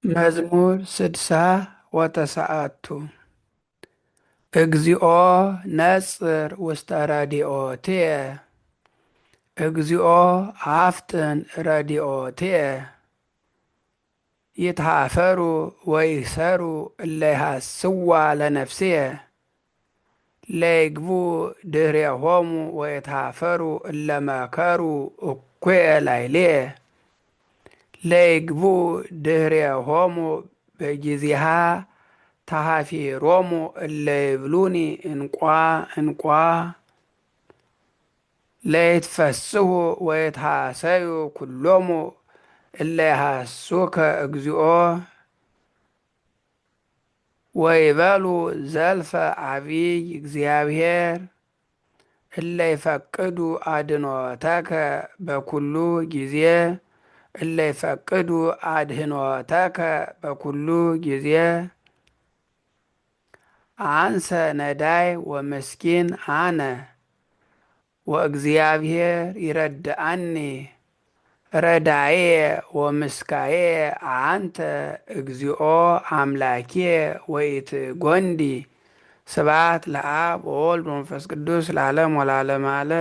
መዝሙር ስድሳ ወተሰዓቱ እግዚኦ ነጽር ውስተ ረድኤትየ እግዚኦ አፍጥን ረድኤትየ ይትሃፈሩ ወይሰሩ እለ ይሃስዋ ለነፍስየ ለይግቡ ድኅሬሆሙ ወይትሃፈሩ እለ መከሩ እኩየ ላዕሌየ ለይግቡ ድኅሬሆሙ በጊዜሃ ተሃፊሮሙ እለ ይብሉኒ እንቋ እንቋ ለይትፈስሑ ወይትሐሰዩ ኩሎሙ እለ ይሃሱከ እግዚኦ ወይበሉ ዘልፈ ዓቢይ እግዚአብሔር እለ ይፈቅዱ አድኅኖተከ በኩሉ ጊዜ እለ ይፈቅዱ አድኅኖተከ በኩሉ ጊዜ አንሰ ነዳይ ወምስኪን አነ ወእግዚአብሔር ይረድአኒ ረዳዬ ወምስካዬ አንተ እግዚኦ አምላኪየ ወኢትጐንዲ። ስብሐት ለአብ ወወልድ ወመንፈስ ቅዱስ ለዓለም ወለዓለመ ዓለም።